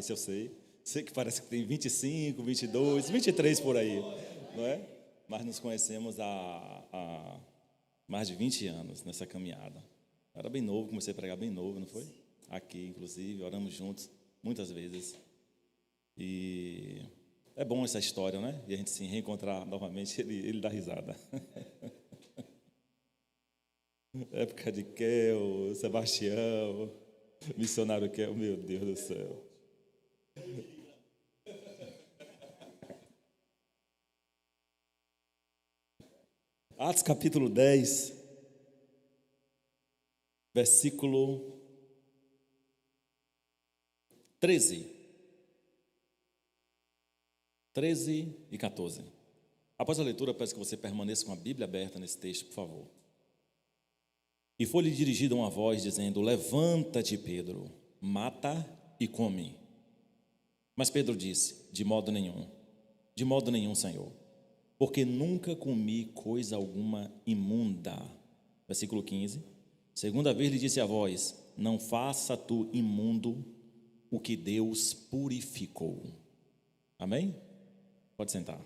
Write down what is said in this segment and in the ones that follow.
Isso eu sei. Sei que parece que tem 25, 22, 23 por aí, não é? Mas nos conhecemos há mais de 20 anos nessa caminhada. Eu era bem novo, comecei a pregar bem novo, não foi? Aqui, inclusive, oramos juntos muitas vezes. E é bom essa história, né? E a gente se reencontrar novamente, ele dá risada. Época de Kel, Sebastião, missionário Kel, meu Deus do céu. Atos capítulo 10, versículo 13 e 14. Após a leitura, peço que você permaneça com a Bíblia aberta nesse texto, por favor. E foi-lhe dirigida uma voz dizendo: levanta-te, Pedro, mata e come. Mas Pedro disse: de modo nenhum, Senhor, porque nunca comi coisa alguma imunda. Versículo 15. Segunda vez lhe disse a voz: não faça tu imundo o que Deus purificou. Amém? Pode sentar.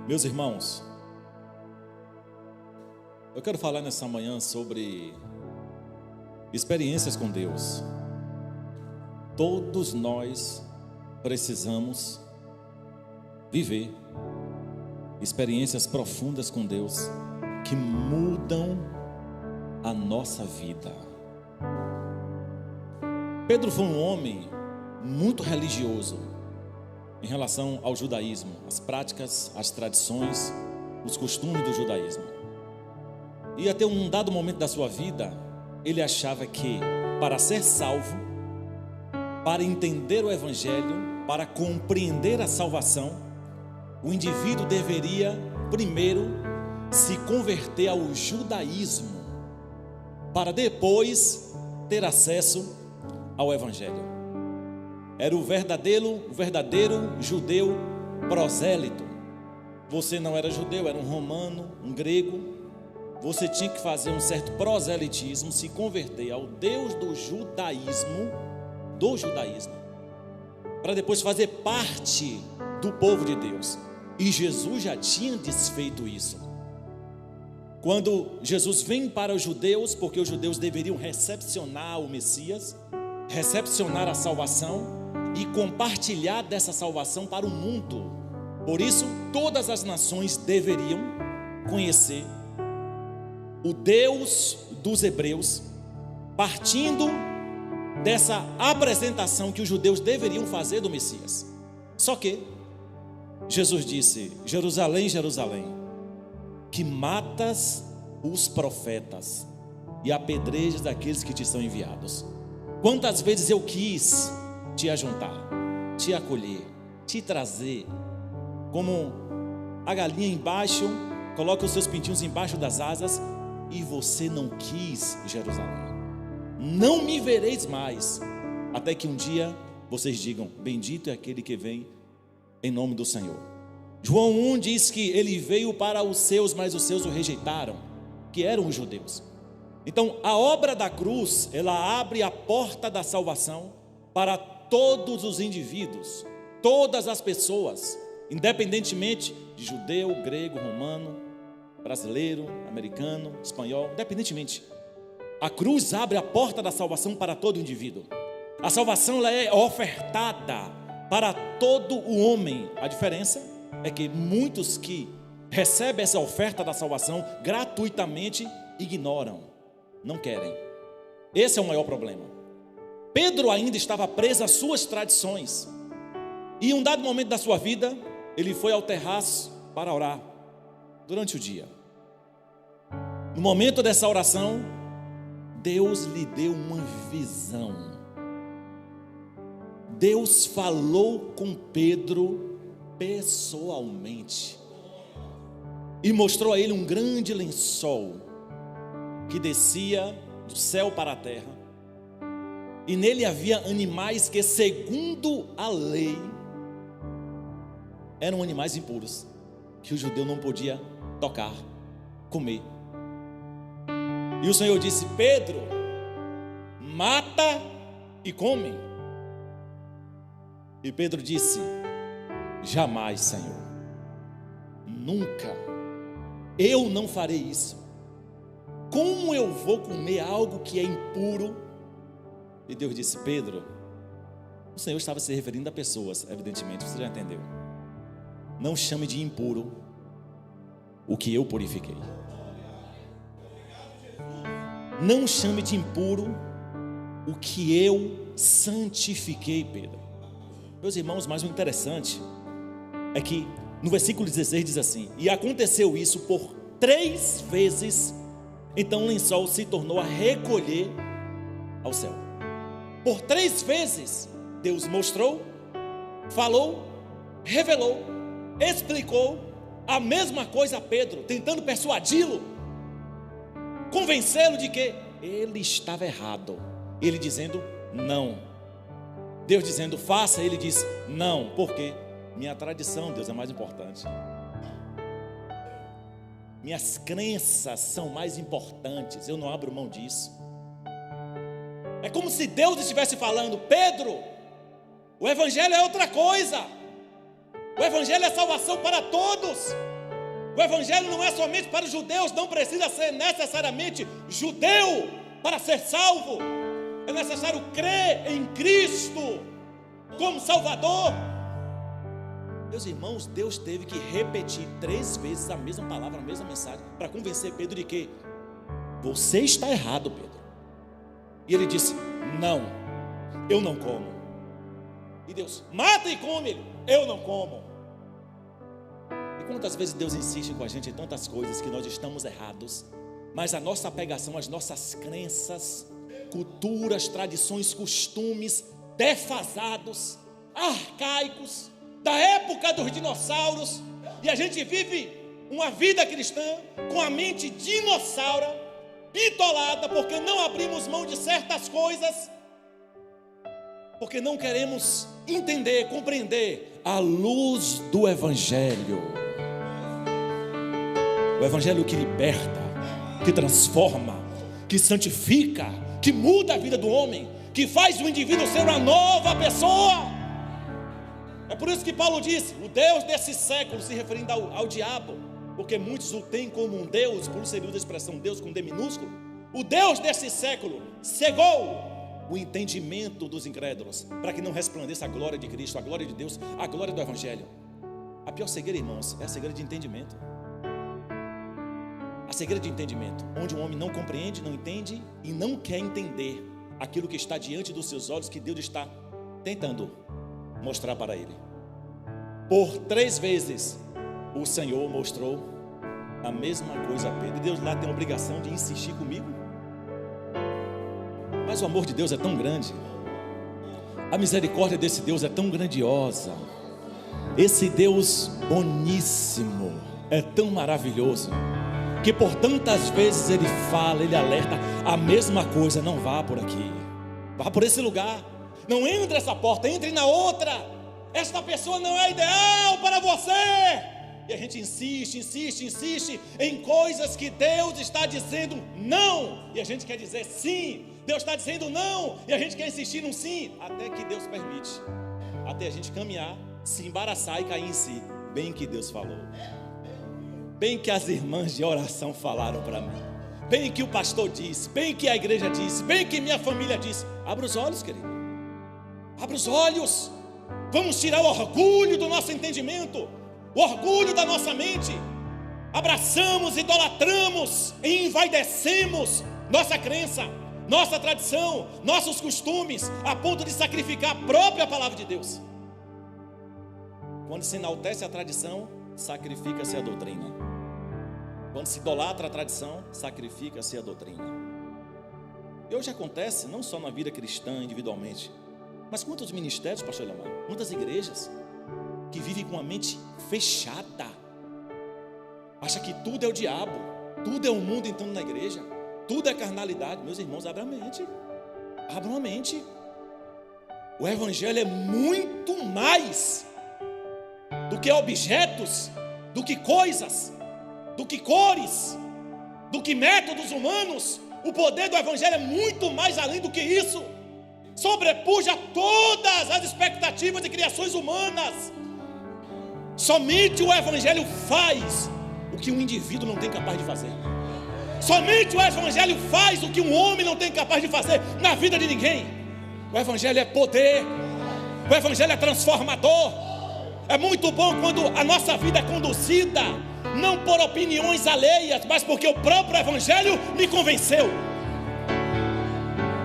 Meus irmãos, eu quero falar nessa manhã sobre experiências com Deus. Todos nós precisamos viver experiências profundas com Deus que mudam a nossa vida. Pedro foi um homem muito religioso em relação ao judaísmo, as práticas, as tradições, os costumes do judaísmo. E até um dado momento da sua vida, ele achava que para ser salvo, para entender o evangelho, para compreender a salvação, o indivíduo deveria primeiro se converter ao judaísmo, para depois ter acesso ao evangelho. Era o verdadeiro judeu prosélito. Você não era judeu, era um romano, um grego. Você tinha que fazer um certo proselitismo, se converter ao Deus do judaísmo, para depois fazer parte do povo de Deus. E Jesus já tinha desfeito isso. Quando Jesus vem para os judeus, porque os judeus deveriam recepcionar o Messias, recepcionar a salvação e compartilhar dessa salvação para o mundo. Por isso, todas as nações deveriam conhecer o Deus dos hebreus, partindo dessa apresentação que os judeus deveriam fazer do Messias. Só que Jesus disse: Jerusalém, Jerusalém, que matas os profetas e apedrejas aqueles que te são enviados. Quantas vezes eu quis te ajuntar, te acolher, te trazer, como a galinha embaixo, coloca os seus pintinhos embaixo das asas, e você não quis, Jerusalém. Não me vereis mais, até que um dia vocês digam: bendito é aquele que vem em nome do Senhor. João 1 diz que ele veio para os seus, mas os seus o rejeitaram, que eram os judeus. Então a obra da cruz, ela abre a porta da salvação para todos os indivíduos, todas as pessoas, independentemente de judeu, grego, romano, brasileiro, americano, espanhol, independentemente. A cruz abre a porta da salvação para todo indivíduo. A salvação, ela é ofertada para todo o homem. A diferença é que muitos que recebem essa oferta da salvação gratuitamente ignoram, não querem. Esse é o maior problema. Pedro ainda estava preso às suas tradições, e em um dado momento da sua vida, ele foi ao terraço para orar durante o dia. No momento dessa oração, Deus lhe deu uma visão. Deus falou com Pedro pessoalmente e mostrou a ele um grande lençol que descia do céu para a terra, e nele havia animais que, segundo a lei, eram animais impuros, que o judeu não podia tocar, comer. E o Senhor disse: Pedro, mata e come. E Pedro disse: jamais, Senhor, nunca, eu não farei isso. Como eu vou comer algo que é impuro? E Deus disse: Pedro, o Senhor estava se referindo a pessoas, evidentemente, você já entendeu. Não chame de impuro o que eu purifiquei. Não chame de impuro o que eu santifiquei, Pedro. Meus irmãos, mas o interessante é que no versículo 16 diz assim: e aconteceu isso por 3 vezes, então o lençol se tornou a recolher ao céu. Por 3 vezes Deus mostrou, falou, revelou, explicou a mesma coisa a Pedro, tentando persuadi-lo, convencê-lo de que ele estava errado. Ele dizendo não. Deus dizendo faça, ele diz não. Por quê? Minha tradição, Deus, é mais importante. Minhas crenças são mais importantes. Eu não abro mão disso. É como se Deus estivesse falando: Pedro, o evangelho é outra coisa. O evangelho é salvação para todos. O evangelho não é somente para os judeus. Não precisa ser necessariamente judeu para ser salvo. É necessário crer em Cristo como Salvador. Meus irmãos, Deus teve que repetir 3 vezes a mesma palavra, a mesma mensagem, para convencer Pedro de que você está errado, Pedro. E ele disse: não, eu não como. E Deus: mata e come. Eu não como. E quantas vezes Deus insiste com a gente em tantas coisas que nós estamos errados, mas a nossa apegação às nossas crenças, culturas, tradições, costumes defasados, arcaicos, da época dos dinossauros, e a gente vive uma vida cristã com a mente dinossaura, bitolada, porque não abrimos mão de certas coisas, porque não queremos entender, compreender a luz do Evangelho. O Evangelho que liberta, que transforma, que santifica, que muda a vida do homem, que faz o indivíduo ser uma nova pessoa. É por isso que Paulo diz: o Deus desse século, se referindo ao diabo, porque muitos o têm como um Deus, por isso ele usa a expressão Deus com D minúsculo. O Deus desse século cegou o entendimento dos incrédulos, para que não resplandeça a glória de Cristo, a glória de Deus, a glória do Evangelho. A pior cegueira, irmãos, é a cegueira de entendimento. A cegueira de entendimento, onde um homem não compreende, não entende e não quer entender aquilo que está diante dos seus olhos, que Deus está tentando mostrar para ele. Por 3 vezes o Senhor mostrou a mesma coisa a Pedro. E Deus lá tem a obrigação de insistir comigo. Mas o amor de Deus é tão grande, a misericórdia desse Deus é tão grandiosa, esse Deus boníssimo é tão maravilhoso, que por tantas vezes ele fala, ele alerta a mesma coisa: não vá por aqui, vá por esse lugar, não entre essa porta, entre na outra, esta pessoa não é ideal para você. E a gente insiste em coisas que Deus está dizendo não, e a gente quer dizer sim. Deus está dizendo não, e a gente quer insistir num sim, até que Deus permite, até a gente caminhar, se embaraçar e cair em si. Bem que Deus falou, bem que as irmãs de oração falaram para mim, bem que o pastor disse, bem que a igreja disse, bem que minha família disse. Abra os olhos, querido, abra os olhos. Vamos tirar o orgulho do nosso entendimento, o orgulho da nossa mente. Abraçamos, idolatramos e envaidecemos nossa crença, nossa tradição, nossos costumes, a ponto de sacrificar a própria palavra de Deus. Quando se enaltece a tradição, sacrifica-se a doutrina. Quando se idolatra a tradição, sacrifica-se a doutrina. E hoje acontece não só na vida cristã individualmente, mas quantos ministérios, pastor Lamar, quantas igrejas que vivem com a mente fechada, acha que tudo é o diabo, tudo é o mundo entrando na igreja, tudo é carnalidade. Meus irmãos, abram a mente, abram a mente. O Evangelho é muito mais do que objetos, do que coisas, do que cores, do que métodos humanos. O poder do Evangelho é muito mais além do que isso. Sobrepuja todas as expectativas de criações humanas. Somente o Evangelho faz o que um indivíduo não tem capaz de fazer. Somente o Evangelho faz o que um homem não tem capaz de fazer na vida de ninguém. O Evangelho é poder. O Evangelho é transformador. É muito bom quando a nossa vida é conduzida não por opiniões alheias, mas porque o próprio Evangelho me convenceu.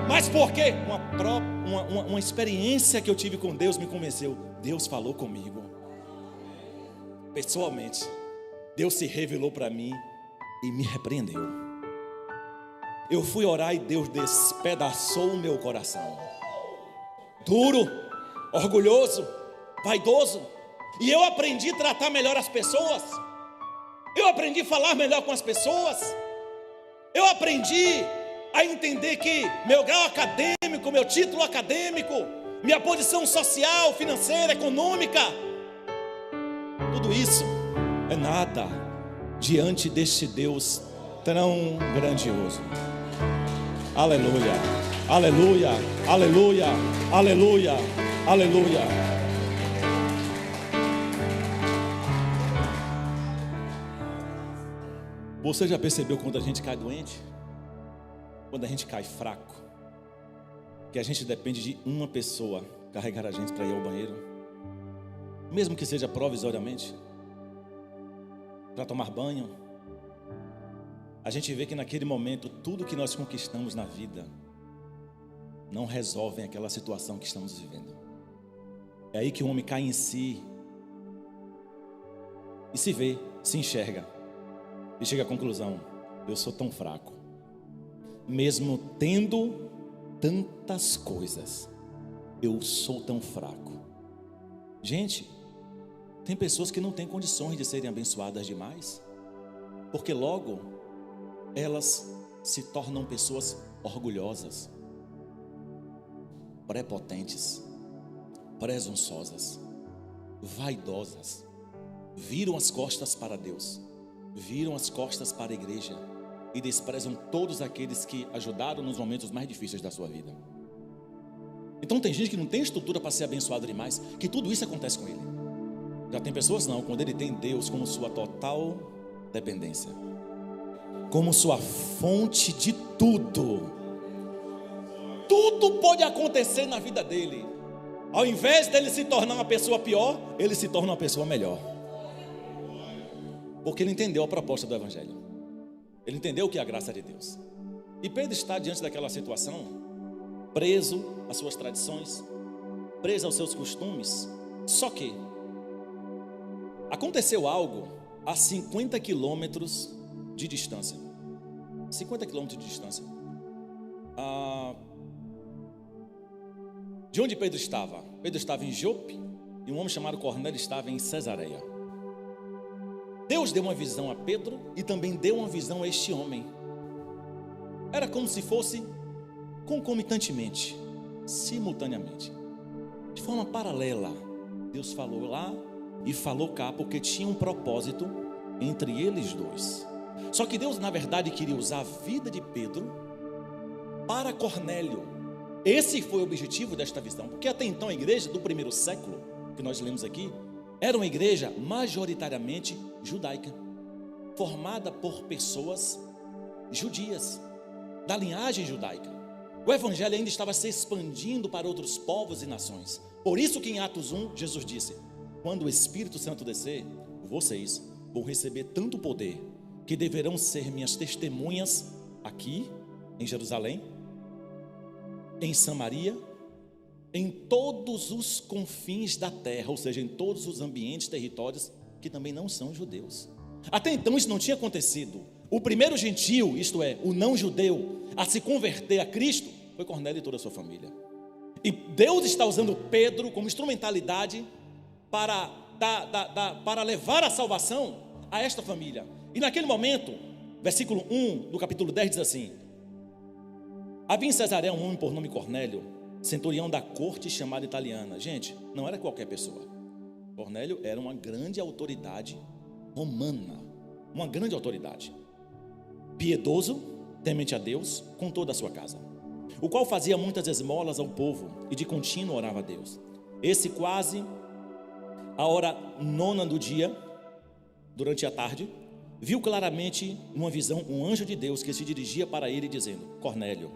Mas porque uma experiência que eu tive com Deus me convenceu. Deus falou comigo pessoalmente. Deus se revelou para mim e me repreendeu. Eu fui orar e Deus despedaçou o meu coração. Duro, orgulhoso, vaidoso. E eu aprendi a tratar melhor as pessoas. Eu aprendi a falar melhor com as pessoas. Eu aprendi a entender que meu grau acadêmico, meu título acadêmico, minha posição social, financeira, econômica, tudo isso é nada diante deste Deus tão grandioso. Aleluia, aleluia, aleluia, aleluia, aleluia. Você já percebeu quando a gente cai doente? Quando a gente cai fraco? Que a gente depende de uma pessoa carregar a gente para ir ao banheiro, mesmo que seja provisoriamente, para tomar banho. A gente vê que naquele momento tudo que nós conquistamos na vida não resolve aquela situação que estamos vivendo. É aí que o homem cai em si e se vê, se enxerga e chega à conclusão: eu sou tão fraco, mesmo tendo tantas coisas, eu sou tão fraco. Gente, tem pessoas que não têm condições de serem abençoadas demais, porque logo elas se tornam pessoas orgulhosas, prepotentes, presunçosas, vaidosas, viram as costas para Deus, viram as costas para a igreja e desprezam todos aqueles que ajudaram nos momentos mais difíceis da sua vida. Então tem gente que não tem estrutura para ser abençoado demais, que tudo isso acontece com ele. Já tem pessoas não, quando ele tem Deus como sua total dependência, como sua fonte de tudo, tudo pode acontecer na vida dele. Ao invés dele se tornar uma pessoa pior, ele se torna uma pessoa melhor, porque ele entendeu a proposta do Evangelho. Ele entendeu o que é a graça de Deus. E Pedro está diante daquela situação, preso às suas tradições, preso aos seus costumes. Só que aconteceu algo a 50 quilômetros de distância. 50 quilômetros de distância. De onde Pedro estava? Pedro estava em Jope e um homem chamado Cornélio estava em Cesareia. Deus deu uma visão a Pedro e também deu uma visão a este homem. Era como se fosse concomitantemente, simultaneamente, de forma paralela. Deus falou lá e falou cá, porque tinha um propósito entre eles dois. Só que Deus, na verdade, queria usar a vida de Pedro para Cornélio. Esse foi o objetivo desta visão, porque até então a igreja do primeiro século, que nós lemos aqui, era uma igreja majoritariamente judaica, formada por pessoas judias, da linhagem judaica. O Evangelho ainda estava se expandindo para outros povos e nações. Por isso que em Atos 1, Jesus disse: quando o Espírito Santo descer, vocês vão receber tanto poder, que deverão ser minhas testemunhas aqui em Jerusalém, em Samaria, em todos os confins da terra, ou seja, em todos os ambientes, territórios que também não são judeus. Até então isso não tinha acontecido. O primeiro gentio, isto é, o não judeu, a se converter a Cristo, foi Cornélio e toda a sua família. E Deus está usando Pedro como instrumentalidade para levar a salvação a esta família. E naquele momento, versículo 1 do capítulo 10 diz assim: havia em Cesareia um homem por nome Cornélio, centurião da corte chamada italiana. Gente, não era qualquer pessoa. Cornélio era uma grande autoridade romana, uma grande autoridade, piedoso, temente a Deus, com toda a sua casa, o qual fazia muitas esmolas ao povo e de contínuo orava a Deus. Esse quase a hora 9 do dia, durante a tarde, viu claramente numa visão um anjo de Deus que se dirigia para ele dizendo: Cornélio.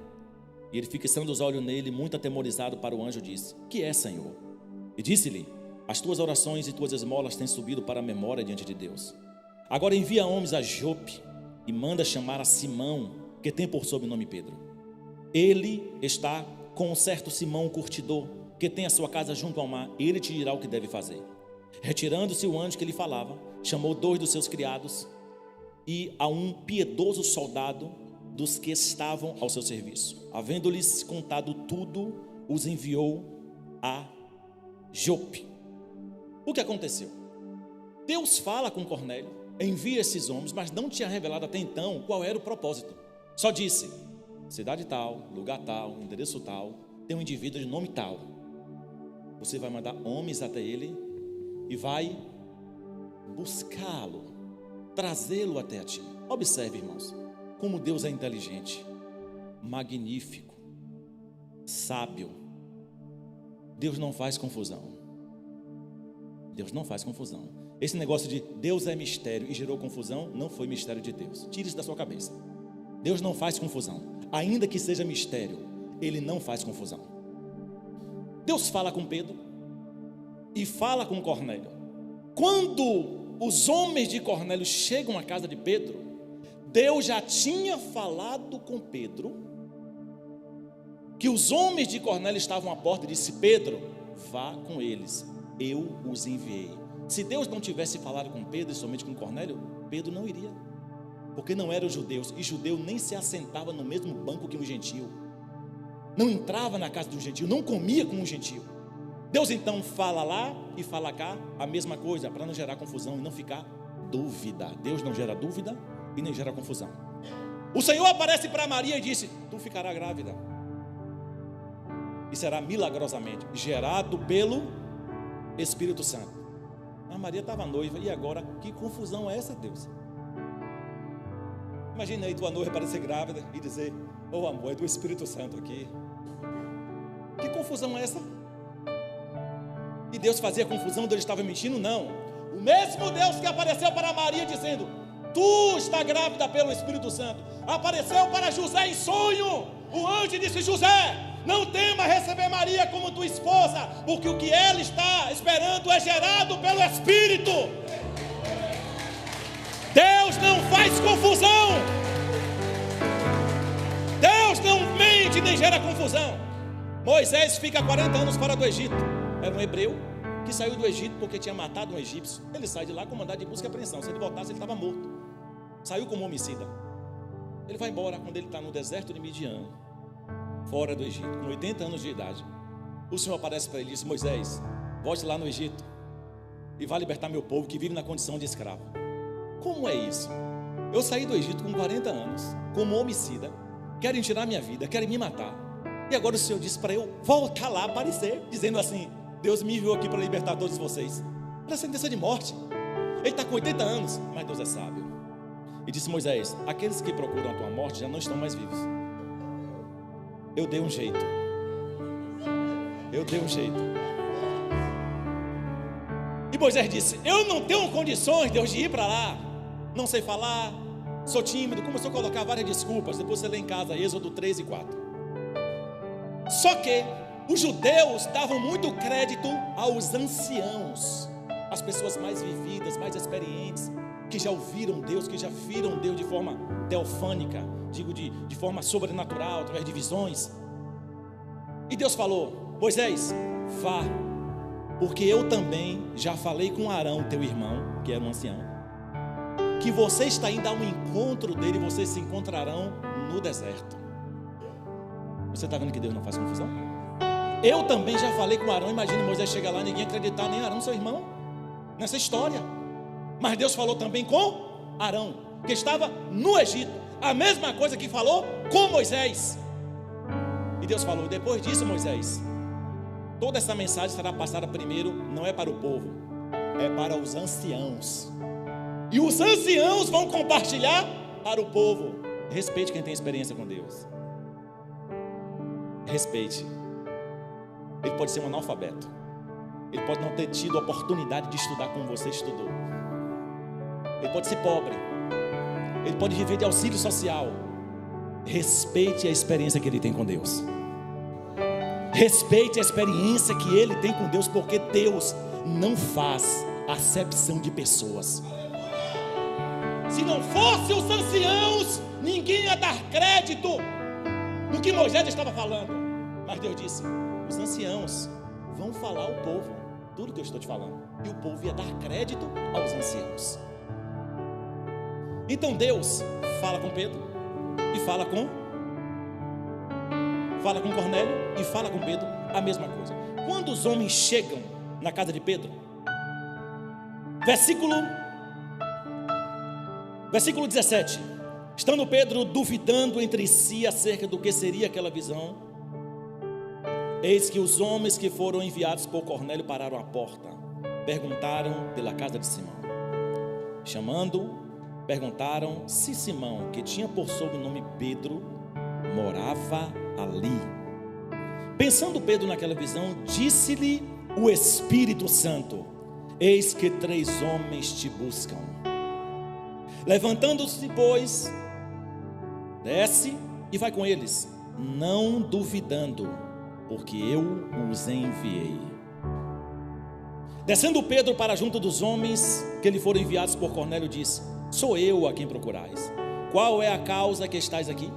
E ele, fixando os olhos nele, muito atemorizado para o anjo, disse: Que é, Senhor? E disse-lhe: As tuas orações e tuas esmolas têm subido para a memória diante de Deus. Agora envia homens a Jope e manda chamar a Simão, que tem por sobrenome Pedro. Ele está com um certo Simão, curtidor, que tem a sua casa junto ao mar. Ele te dirá o que deve fazer. Retirando-se o anjo que lhe falava, chamou 2 dos seus criados e a um piedoso soldado dos que estavam ao seu serviço. Havendo-lhes contado tudo, os enviou a Jope. O que aconteceu? Deus fala com Cornélio, envia esses homens, mas não tinha revelado até então qual era o propósito. Só disse: cidade tal, lugar tal, endereço tal, tem um indivíduo de nome tal. Você vai mandar homens até ele e vai buscá-lo, trazê-lo até a ti. Observe, irmãos, como Deus é inteligente, magnífico, sábio. Deus não faz confusão. Deus não faz confusão. Esse negócio de Deus é mistério e gerou confusão, não foi mistério de Deus. Tire isso da sua cabeça. Deus não faz confusão. Ainda que seja mistério, Ele não faz confusão. Deus fala com Pedro e fala com Cornélio. Quando os homens de Cornélio chegam à casa de Pedro, Deus já tinha falado com Pedro que os homens de Cornélio estavam à porta e disse: Pedro, vá com eles, eu os enviei. Se Deus não tivesse falado com Pedro e somente com Cornélio, Pedro não iria, porque não eram judeus, e judeu nem se assentava no mesmo banco que um gentio, não entrava na casa de um gentio, não comia com um gentio. Deus então fala lá e fala cá a mesma coisa, para não gerar confusão e não ficar dúvida. Deus não gera dúvida e nem gera confusão. O Senhor aparece para Maria e disse: tu ficarás grávida, e será milagrosamente gerado pelo Espírito Santo. A Maria estava noiva, e agora? Que confusão é essa, Deus? Imagina aí tua noiva aparecer grávida e dizer: oh amor, é do Espírito Santo aqui. Que confusão é essa? E Deus fazia confusão, Deus estava mentindo? Não. O mesmo Deus que apareceu para Maria dizendo: tu está grávida pelo Espírito Santo, apareceu para José em sonho. O anjo disse: José, não tema receber Maria como tua esposa, porque o que ela está esperando é gerado pelo Espírito. Deus não faz confusão. Deus não mente nem gera confusão. Moisés fica 40 anos fora do Egito. Era um hebreu que saiu do Egito porque tinha matado um egípcio. Ele sai de lá com mandado de busca e apreensão. Se ele voltasse, ele estava morto. Saiu como homicida. Ele vai embora quando ele está no deserto de Midian, fora do Egito, com 80 anos de idade. O Senhor aparece para ele e diz: Moisés, volte lá no Egito e vá libertar meu povo que vive na condição de escravo. Como é isso? Eu saí do Egito com 40 anos, como homicida, querem tirar minha vida, querem me matar, e agora o Senhor disse para eu voltar lá, aparecer, dizendo assim: Deus me enviou aqui para libertar todos vocês. Era sentença de morte. Ele está com 80 anos, mas Deus é sábio. E disse: Moisés, aqueles que procuram a tua morte já não estão mais vivos. Eu dei um jeito. Eu dei um jeito. E Moisés disse: eu não tenho condições, Deus, de ir para lá. Não sei falar, sou tímido. Começou a colocar várias desculpas. Depois você lê em casa Êxodo 3 e 4. Só que os judeus davam muito crédito aos anciãos, as pessoas mais vividas, mais experientes, que já ouviram Deus, que já viram Deus de forma teofânica, digo de forma sobrenatural, através de visões. E Deus falou: Moisés, vá, porque eu também já falei com Arão, teu irmão, que era um ancião, que você está indo ao encontro dele, e vocês se encontrarão no deserto. Você está vendo que Deus não faz confusão? Eu também já falei com Arão. Imagina Moisés chegar lá e ninguém acreditar, nem Arão, seu irmão, nessa história. Mas Deus falou também com Arão, que estava no Egito, a mesma coisa que falou com Moisés. E Deus falou: depois disso, Moisés, toda essa mensagem será passada primeiro, não é para o povo, é para os anciãos. E os anciãos vão compartilhar para o povo. Respeite quem tem experiência com Deus. Respeite. Ele pode ser um analfabeto. Ele pode não ter tido a oportunidade de estudar como você estudou. Ele pode ser pobre. Ele pode viver de auxílio social. Respeite a experiência que ele tem com Deus. Respeite a experiência que ele tem com Deus, porque Deus não faz acepção de pessoas. Se não fosse os anciãos, ninguém ia dar crédito no que Moisés estava falando. Mas Deus disse: os anciãos vão falar ao povo tudo que eu estou te falando. E o povo ia dar crédito aos anciãos. Então Deus fala com Pedro e fala com Cornélio e fala com Pedro a mesma coisa. Quando os homens chegam na casa de Pedro, versículo 17: estando Pedro duvidando entre si acerca do que seria aquela visão, eis que os homens que foram enviados por Cornélio pararam à porta, perguntaram pela casa de Simão. Chamando, perguntaram se Simão, que tinha por sobrenome Pedro, morava ali. Pensando Pedro naquela visão, disse-lhe o Espírito Santo: eis que 3 homens te buscam. Levantando-se, pois, desce e vai com eles, não duvidando, porque eu os enviei. Descendo Pedro para junto dos homens que lhe foram enviados por Cornélio, disse: sou eu a quem procurais. Qual é a causa que estais aqui?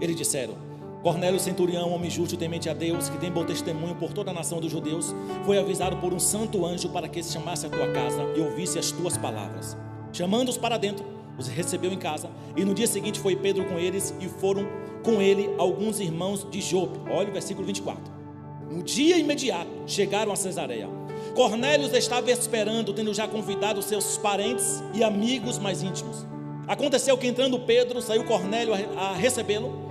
Eles disseram: Cornélio, centurião, homem justo e temente a Deus, que tem bom testemunho por toda a nação dos judeus, foi avisado por um santo anjo para que se chamasse a tua casa e ouvisse as tuas palavras. Chamando-os para dentro, os recebeu em casa, e no dia seguinte foi Pedro com eles, e foram com ele alguns irmãos de Jope. Olha o versículo 24. No dia imediato chegaram a Cesareia. Cornélio estava esperando, tendo já convidado seus parentes e amigos mais íntimos. Aconteceu que, entrando Pedro, saiu Cornélio a recebê-lo.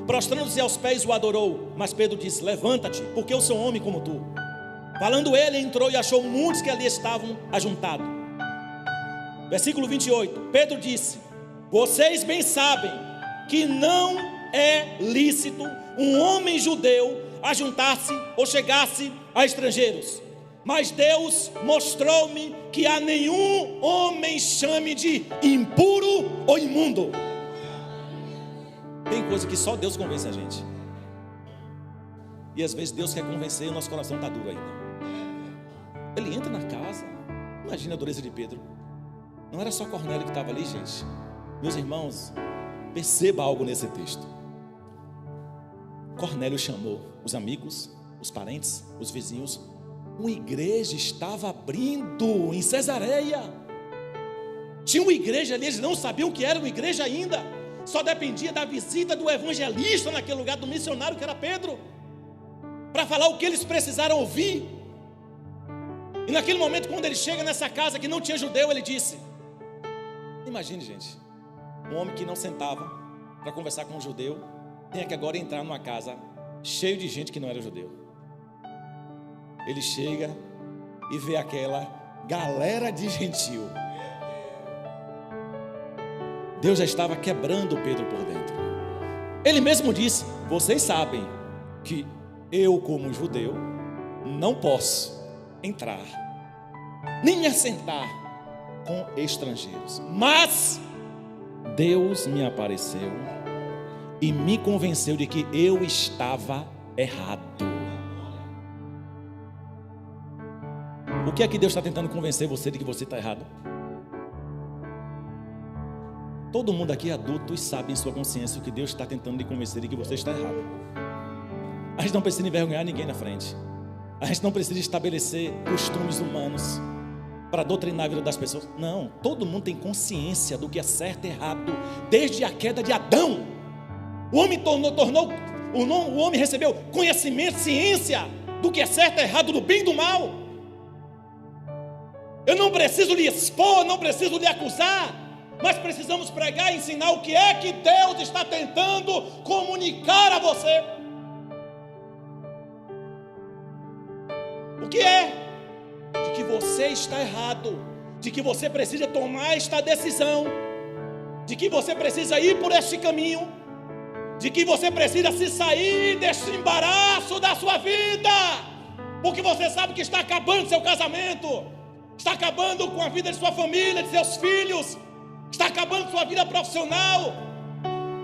Prostrando-se aos pés, o adorou. Mas Pedro disse: levanta-te, porque eu sou homem como tu. Falando ele, entrou e achou muitos que ali estavam ajuntados. Versículo 28. Pedro disse: vocês bem sabem que não é lícito um homem judeu ajuntar-se ou chegar-se a estrangeiros. Mas Deus mostrou-me que a nenhum homem chame de impuro ou imundo. Tem coisa que só Deus convence a gente. E às vezes Deus quer convencer e o nosso coração está duro ainda. Ele entra na casa. Imagina a dureza de Pedro. Não era só Cornélio que estava ali, gente. Meus irmãos, perceba algo nesse texto. Cornélio chamou os amigos, os parentes, os vizinhos. Uma igreja estava abrindo em Cesareia. Tinha uma igreja ali, eles não sabiam que era uma igreja ainda. Só dependia da visita do evangelista naquele lugar, do missionário que era Pedro, para falar o que eles precisaram ouvir. E naquele momento, quando ele chega nessa casa que não tinha judeu, ele disse: imagine, gente, um homem que não sentava para conversar com um judeu, tem que agora entrar numa casa cheio de gente que não era judeu. Ele chega e vê aquela galera de gentil. Deus já estava quebrando Pedro por dentro. Ele mesmo disse: vocês sabem que eu, como judeu, não posso entrar nem me assentar com estrangeiros, mas Deus me apareceu e me convenceu de que eu estava errado. O que é que Deus está tentando convencer você de que você está errado? Todo mundo aqui é adulto e sabe em sua consciência o que Deus está tentando lhe convencer de que você está errado. A gente não precisa envergonhar ninguém na frente. A gente não precisa estabelecer costumes humanos para doutrinar a vida das pessoas. Não, todo mundo tem consciência do que é certo e errado desde a queda de Adão. O homem recebeu conhecimento, ciência do que é certo e errado, do bem e do mal. Eu não preciso lhe expor, não preciso lhe acusar, mas precisamos pregar e ensinar o que é que Deus está tentando comunicar a você. O que é? De que você você está errado, de que você precisa tomar esta decisão, de que você precisa ir por este caminho, de que você precisa se sair deste embaraço da sua vida, porque você sabe que está acabando seu casamento, está acabando com a vida de sua família, de seus filhos, está acabando sua vida profissional,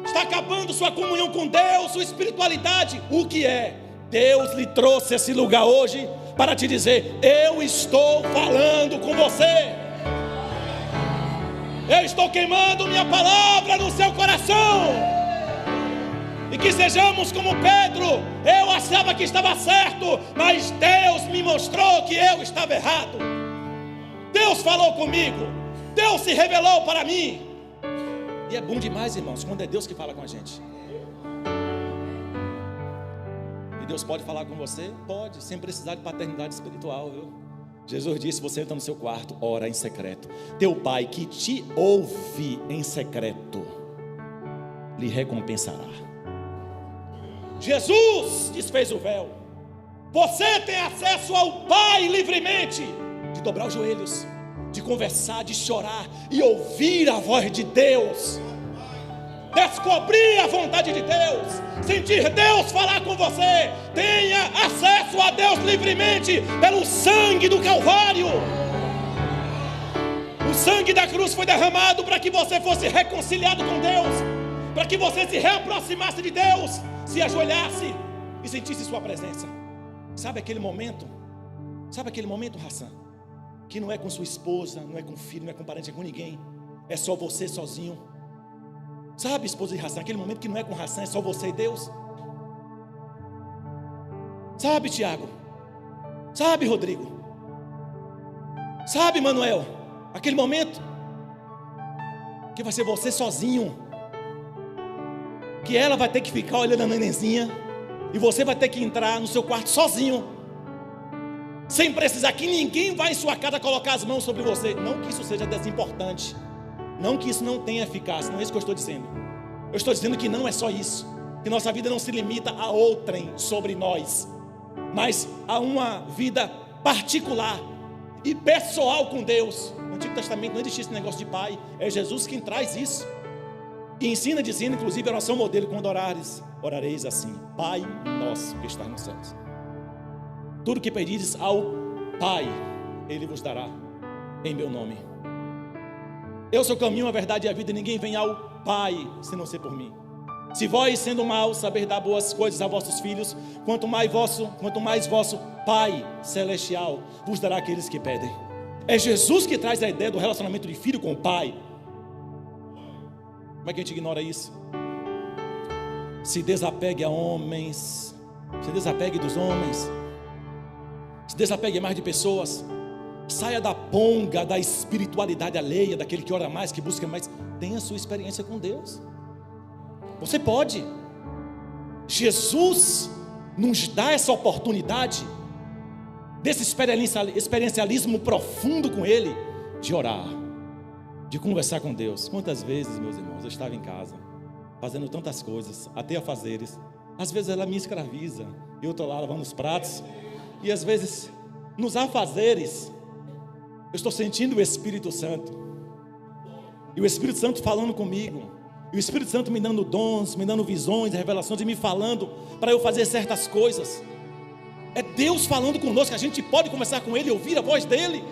está acabando sua comunhão com Deus, sua espiritualidade. O que é? Deus lhe trouxe esse lugar hoje para te dizer: eu estou falando com você, eu estou queimando minha palavra no seu coração. E que sejamos como Pedro. Eu achava que estava certo, mas Deus me mostrou que eu estava errado. Deus falou comigo, Deus se revelou para mim. E é bom demais, irmãos, quando é Deus que fala com a gente. E Deus pode falar com você? Pode, sem precisar de paternidade espiritual, viu? Jesus disse: você entra no seu quarto, ora em secreto, teu pai que te ouve em secreto lhe recompensará. Jesus desfez o véu. Você tem acesso ao Pai livremente, de dobrar os joelhos, de conversar, de chorar e ouvir a voz de Deus, descobrir a vontade de Deus, sentir Deus falar com você. Tenha acesso a Deus livremente pelo sangue do Calvário. O sangue da cruz foi derramado para que você fosse reconciliado com Deus, para que você se reaproximasse de Deus, se ajoelhasse e sentisse sua presença. Sabe aquele momento, Hassan, que não é com sua esposa, não é com filho, não é com parente, é com ninguém, é só você sozinho. Sabe, esposa de Hassan, aquele momento que não é com Hassan, é só você e Deus. Sabe, Tiago, sabe, Rodrigo, sabe, Manuel, aquele momento que vai ser você sozinho, que ela vai ter que ficar olhando a nenenzinha, e você vai ter que entrar no seu quarto sozinho, sem precisar que ninguém vá em sua casa colocar as mãos sobre você. Não que isso seja desimportante, não que isso não tenha eficácia, não é isso que eu estou dizendo. Eu estou dizendo que não é só isso, que nossa vida não se limita a outrem sobre nós, mas a uma vida particular e pessoal com Deus. No Antigo Testamento não existia esse negócio de pai, é Jesus quem traz isso. E ensina dizendo, inclusive, a oração modelo: quando orares, orareis assim: Pai nosso que estás nos céus. Tudo que pedires ao Pai, Ele vos dará em meu nome. Eu sou o caminho, a verdade e a vida, e ninguém vem ao Pai se não ser por mim. Se vós, sendo maus, saber dar boas coisas a vossos filhos, quanto mais vosso Pai celestial vos dará aqueles que pedem. É Jesus que traz a ideia do relacionamento de filho com o Pai. Como é que a gente ignora isso? Se desapegue a homens, se desapegue dos homens, se desapegue mais de pessoas, saia da ponga da espiritualidade alheia, daquele que ora mais, que busca mais. Tenha a sua experiência com Deus. Você pode. Jesus nos dá essa oportunidade, desse experiencialismo profundo com Ele, de orar, de conversar com Deus. Quantas vezes, meus irmãos, eu estava em casa, fazendo tantas coisas, até afazeres. Às vezes ela me escraviza, eu estou lá lavando os pratos, e às vezes, nos afazeres, eu estou sentindo o Espírito Santo, e o Espírito Santo falando comigo, e o Espírito Santo me dando dons, me dando visões, revelações, e me falando para eu fazer certas coisas. É Deus falando conosco, a gente pode conversar com Ele e ouvir a voz dEle.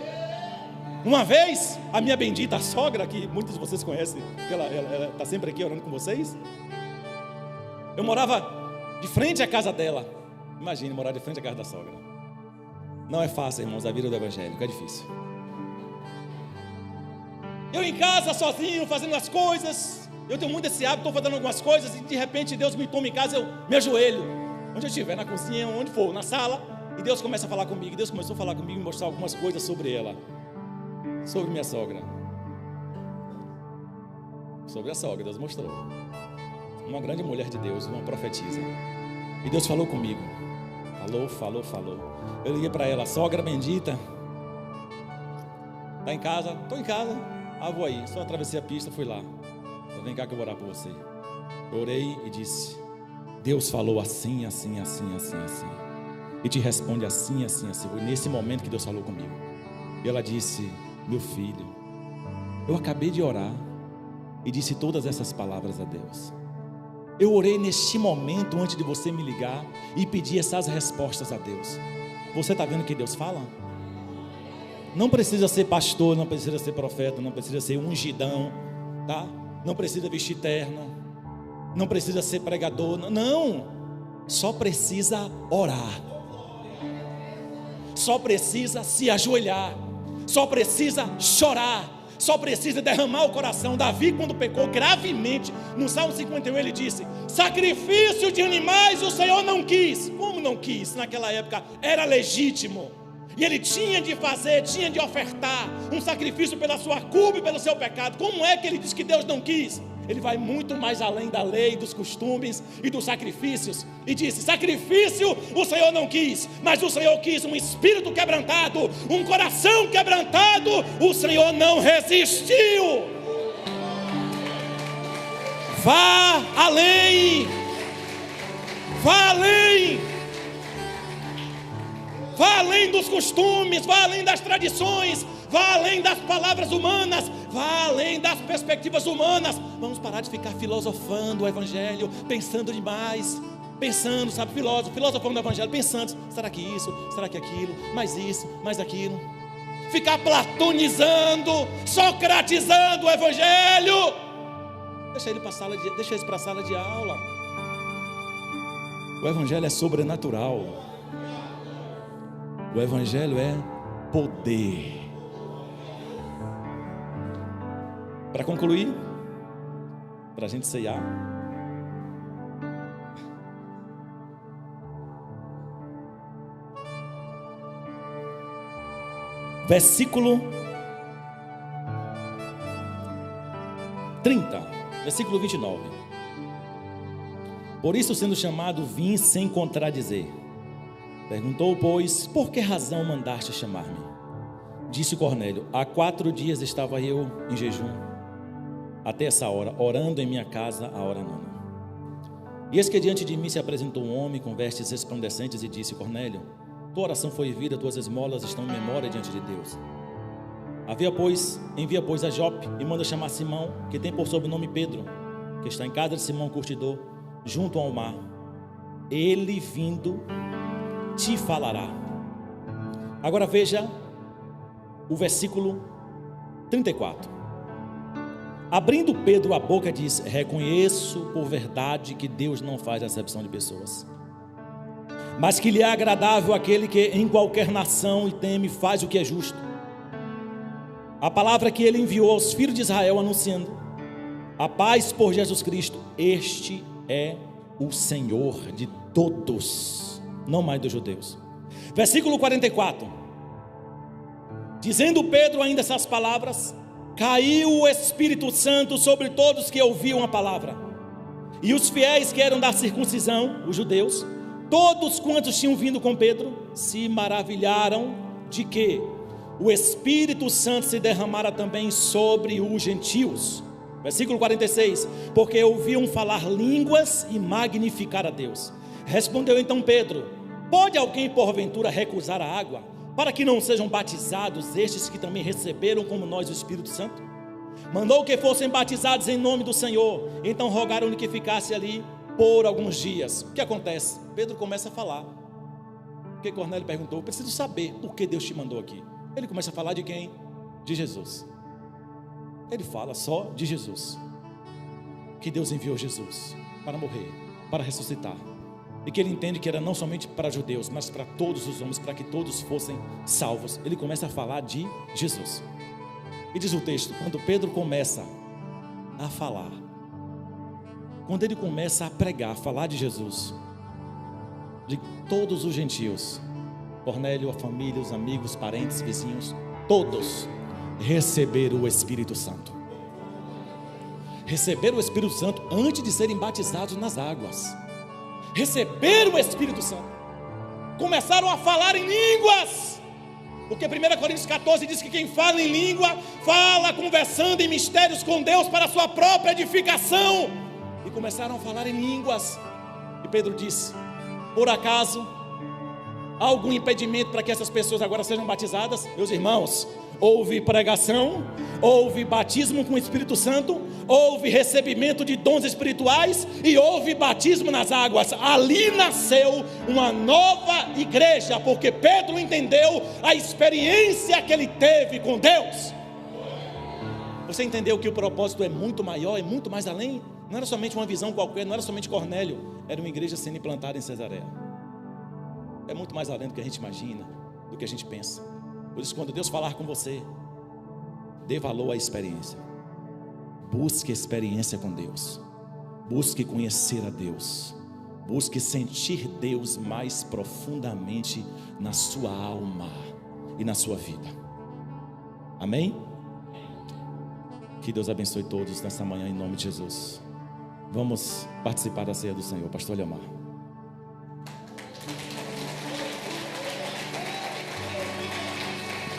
Uma vez, a minha bendita sogra, que muitos de vocês conhecem, ela está sempre aqui orando com vocês. Eu morava de frente à casa dela. Imagine morar de frente à casa da sogra. Não é fácil, irmãos, a vida do evangélico, é difícil. Eu em casa, sozinho, fazendo as coisas. Eu tenho muito esse hábito, estou fazendo algumas coisas, e de repente Deus me toma em casa, eu me ajoelho. Onde eu estiver, na cozinha, onde for, na sala, e Deus começa a falar comigo. Deus começou a falar comigo e mostrar algumas coisas sobre ela. Sobre minha sogra. Sobre a sogra, Deus mostrou. Uma grande mulher de Deus, uma profetisa. E Deus falou comigo. Falou. Eu liguei para ela: sogra bendita, está em casa? Estou em casa. Vou aí. Só atravessei a pista, fui lá. Vem cá que eu vou orar por você. Eu orei e disse: Deus falou assim. E te responde assim. Foi nesse momento que Deus falou comigo. E ela disse: meu filho, eu acabei de orar e disse todas essas palavras a Deus. Eu orei neste momento antes de você me ligar e pedi essas respostas a Deus. Você está vendo o que Deus fala? Não precisa ser pastor, não precisa ser profeta, não precisa ser ungidão, tá? Não precisa vestir terno, não precisa ser pregador, não. Só precisa orar. Só precisa se ajoelhar. Só precisa chorar. Só precisa derramar o coração. Davi, quando pecou gravemente, no Salmo 51 ele disse: sacrifício de animais o Senhor não quis. Como não quis? Naquela época era legítimo, e ele tinha de fazer, tinha de ofertar um sacrifício pela sua culpa e pelo seu pecado. Como é que ele diz que Deus não quis? Ele vai muito mais além da lei, dos costumes e dos sacrifícios, e disse: sacrifício o Senhor não quis, mas o Senhor quis um espírito quebrantado, um coração quebrantado. O Senhor não resistiu. Vá além, vá além, vá além dos costumes, vá além das tradições, vá além das palavras humanas, vá além das perspectivas humanas. Vamos parar de ficar filosofando o Evangelho, pensando demais, pensando, sabe, filosofando o Evangelho, pensando: será que isso, será que aquilo, mais isso, mais aquilo. Ficar platonizando, socratizando o Evangelho. Deixa ele para a sala de aula. O Evangelho é sobrenatural. O Evangelho é poder. Para concluir, para a gente ceiar, versículo 30, versículo 29. Por isso, sendo chamado, vim sem contradizer. Perguntou, pois, por que razão mandaste chamar-me? Disse Cornélio: há 4 dias estava eu em jejum, até essa hora, orando em minha casa a hora 9. E eis que diante de mim se apresentou um homem com vestes resplandecentes e disse: Cornélio, tua oração foi ouvida, tuas esmolas estão em memória diante de Deus. Envia, pois, a Jope e manda chamar Simão, que tem por sobrenome Pedro, que está em casa de Simão curtidor, junto ao mar. Ele vindo te falará. Agora veja o versículo 34. Abrindo Pedro a boca, diz: reconheço por verdade que Deus não faz acepção de pessoas, mas que lhe é agradável aquele que em qualquer nação e teme faz o que é justo. A palavra que ele enviou aos filhos de Israel, anunciando a paz por Jesus Cristo. Este é o Senhor de todos, não mais dos judeus. Versículo 44. Dizendo Pedro ainda essas palavras, caiu o Espírito Santo sobre todos que ouviam a palavra. E os fiéis que eram da circuncisão, os judeus, todos quantos tinham vindo com Pedro, se maravilharam de que o Espírito Santo se derramara também sobre os gentios. Versículo 46. Porque ouviam falar línguas e magnificar a Deus. Respondeu então Pedro: pode alguém porventura recusar a água, para que não sejam batizados estes que também receberam como nós o Espírito Santo? Mandou que fossem batizados em nome do Senhor. Então rogaram-lhe que ficasse ali por alguns dias. O que acontece? Pedro começa a falar. Porque Cornélio perguntou: eu preciso saber por que Deus te mandou aqui. Ele começa a falar de quem? De Jesus. Ele fala só de Jesus, que Deus enviou Jesus para morrer, para ressuscitar, e que ele entende que era não somente para judeus, mas para todos os homens, para que todos fossem salvos. Ele começa a falar de Jesus. E diz o texto, quando Pedro começa a falar, quando ele começa a pregar, a falar de Jesus, de todos os gentios, Cornélio, a família, os amigos, parentes, vizinhos, todos receberam o Espírito Santo. Receberam o Espírito Santo antes de serem batizados nas águas. Receberam o Espírito Santo. Começaram a falar em línguas. Porque 1 Coríntios 14 diz que quem fala em língua, fala conversando em mistérios com Deus para a sua própria edificação. E começaram a falar em línguas. E Pedro disse: por acaso Há algum impedimento para que essas pessoas agora sejam batizadas? Meus irmãos, houve pregação, houve batismo com o Espírito Santo, houve recebimento de dons espirituais e houve batismo nas águas. Ali nasceu uma nova igreja, porque Pedro entendeu a experiência que ele teve com Deus. Você entendeu que o propósito é muito maior, é muito mais além? Não era somente uma visão qualquer, não era somente Cornélio, era uma igreja sendo implantada em Cesareia. É muito mais além do que a gente imagina, do que a gente pensa. Por isso, quando Deus falar com você, dê valor à experiência. Busque experiência com Deus. Busque conhecer a Deus. Busque sentir Deus mais profundamente na sua alma e na sua vida. Amém? Que Deus abençoe todos nessa manhã em nome de Jesus. Vamos participar da ceia do Senhor, pastor Leomar.